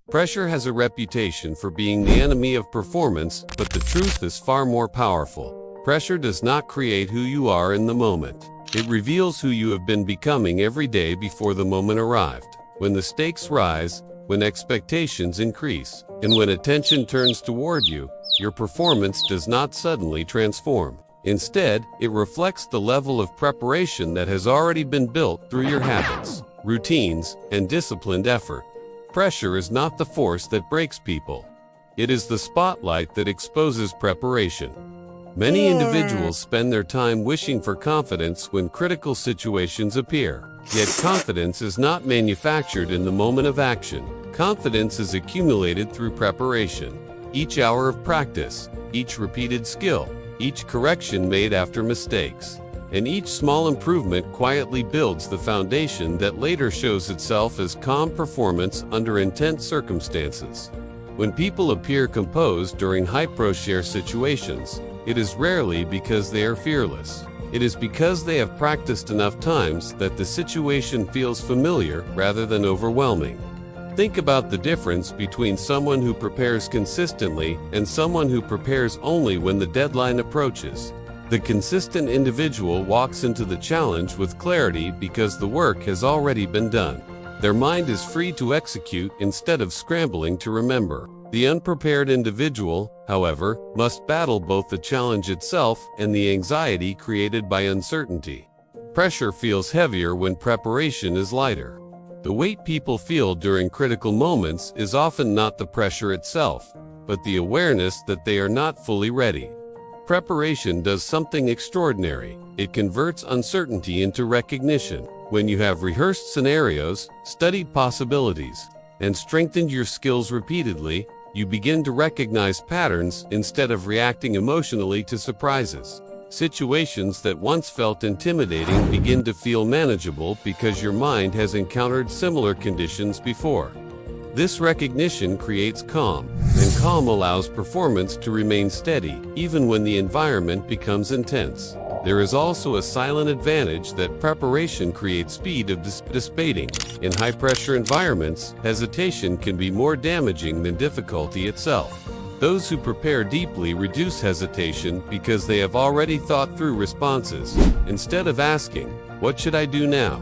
Pressure has a reputation for being the enemy of performance, but the truth is far more powerful. Pressure does not create who you are in the moment. It reveals who you have been becoming every day before the moment arrived. When the stakes rise, when expectations increase, and when attention turns toward you, your performance does not suddenly transform. Instead, it reflects the level of preparation that has already been built through your habits, routines, and disciplined effort. Pressure is not the force that breaks people. It is the spotlight that exposes preparation. Many individuals spend their time wishing for confidence when critical situations appear. Yet confidence is not manufactured in the moment of action. Confidence is accumulated through preparation. Each hour of practice, each repeated skill, each correction made after mistakes, and each small improvement quietly builds the foundation that later shows itself as calm performance under intense circumstances. When people appear composed during high-pressure situations, it is rarely because they are fearless. It is because they have practiced enough times that the situation feels familiar rather than overwhelming. Think about the difference between someone who prepares consistently and someone who prepares only when the deadline approaches. The consistent individual walks into the challenge with clarity because the work has already been done. Their mind is free to execute instead of scrambling to remember. The unprepared individual, however, must battle both the challenge itself and the anxiety created by uncertainty. Pressure feels heavier when preparation is lighter. The weight people feel during critical moments is often not the pressure itself, but the awareness that they are not fully ready. Preparation does something extraordinary. It converts uncertainty into recognition. When you have rehearsed scenarios, studied possibilities, and strengthened your skills repeatedly, you begin to recognize patterns instead of reacting emotionally to surprises. Situations that once felt intimidating begin to feel manageable because your mind has encountered similar conditions before. This recognition creates calm, and calm allows performance to remain steady even when the environment becomes intense. There is also a silent advantage that preparation creates speed of dissipating. In high-pressure environments, hesitation can be more damaging than difficulty itself. Those who prepare deeply reduce hesitation because they have already thought through responses. Instead of asking, "What should I do now?"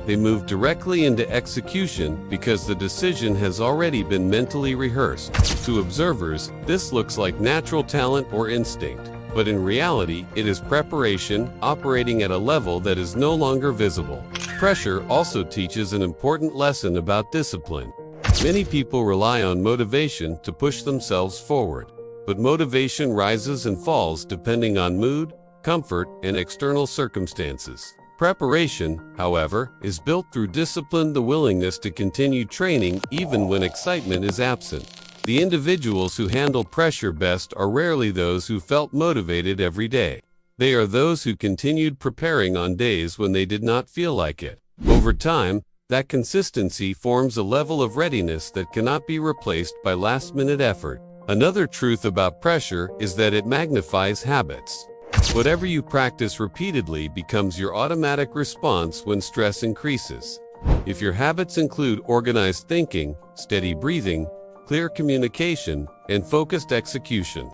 they move directly into execution because the decision has already been mentally rehearsed. To observers, this looks like natural talent or instinct, but in reality, it is preparation operating at a level that is no longer visible. Pressure also teaches an important lesson about discipline. Many people rely on motivation to push themselves forward, but motivation rises and falls depending on mood, comfort, and external circumstances. Preparation, however, is built through discipline, the willingness to continue training even when excitement is absent. The individuals who handle pressure best are rarely those who felt motivated every day. They are those who continued preparing on days when they did not feel like it. Over time, that consistency forms a level of readiness that cannot be replaced by last-minute effort. Another truth about pressure is that it magnifies habits. Whatever you practice repeatedly becomes your automatic response when stress increases. If your habits include organized thinking, steady breathing, clear communication, and focused execution,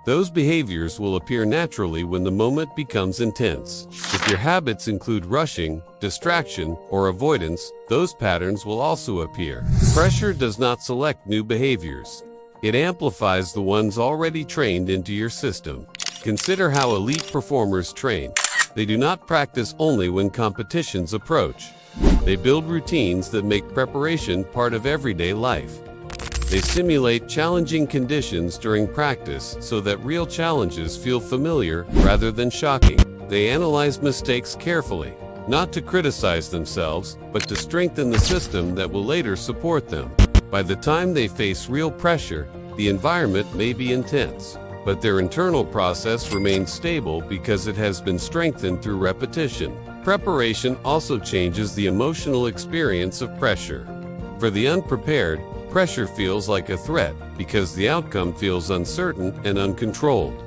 those behaviors will appear naturally when the moment becomes intense. If your habits include rushing, distraction, or avoidance, those patterns will also appear. Pressure does not select new behaviors. It amplifies the ones already trained into your system. Consider how elite performers train. They do not practice only when competitions approach. They build routines that make preparation part of everyday life. They simulate challenging conditions during practice so that real challenges feel familiar rather than shocking. They analyze mistakes carefully, not to criticize themselves, but to strengthen the system that will later support them. By the time they face real pressure, the environment may be intense, but their internal process remains stable because it has been strengthened through repetition. Preparation also changes the emotional experience of pressure. For the unprepared, pressure feels like a threat because the outcome feels uncertain and uncontrolled.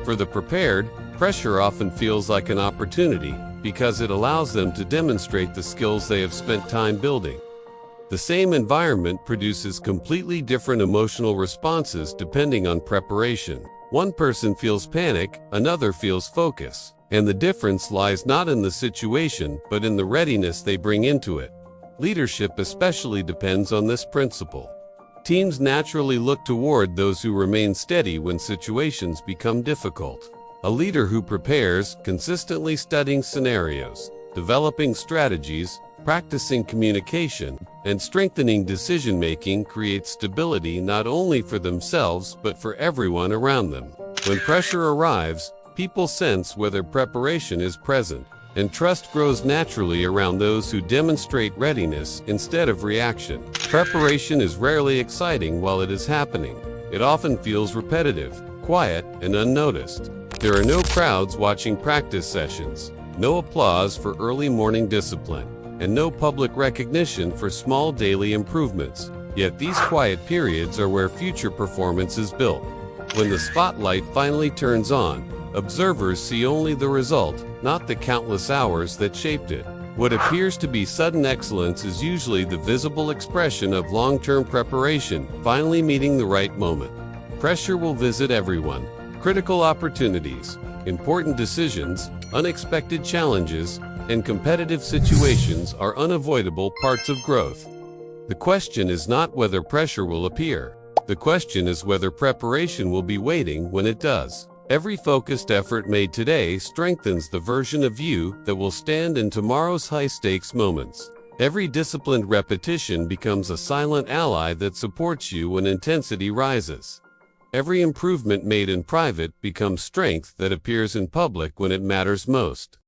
For the prepared, pressure often feels like an opportunity because it allows them to demonstrate the skills they have spent time building. The same environment produces completely different emotional responses depending on preparation. One person feels panic, another feels focus. And the difference lies not in the situation, but in the readiness they bring into it. Leadership especially depends on this principle. Teams naturally look toward those who remain steady when situations become difficult. A leader who prepares, consistently studying scenarios, developing strategies, practicing communication, and strengthening decision-making creates stability not only for themselves but for everyone around them. When pressure arrives, people sense whether preparation is present, and trust grows naturally around those who demonstrate readiness instead of reaction. Preparation is rarely exciting while it is happening. It often feels repetitive, quiet, and unnoticed. There are no crowds watching practice sessions, no applause for early morning discipline, and no public recognition for small daily improvements. Yet these quiet periods are where future performance is built. When the spotlight finally turns on, observers see only the result, not the countless hours that shaped it. What appears to be sudden excellence is usually the visible expression of long-term preparation, finally meeting the right moment. Pressure will visit everyone. Critical opportunities, important decisions, unexpected challenges, and competitive situations are unavoidable parts of growth. The question is not whether pressure will appear. The question is whether preparation will be waiting when it does. Every focused effort made today strengthens the version of you that will stand in tomorrow's high-stakes moments. Every disciplined repetition becomes a silent ally that supports you when intensity rises. Every improvement made in private becomes strength that appears in public when it matters most.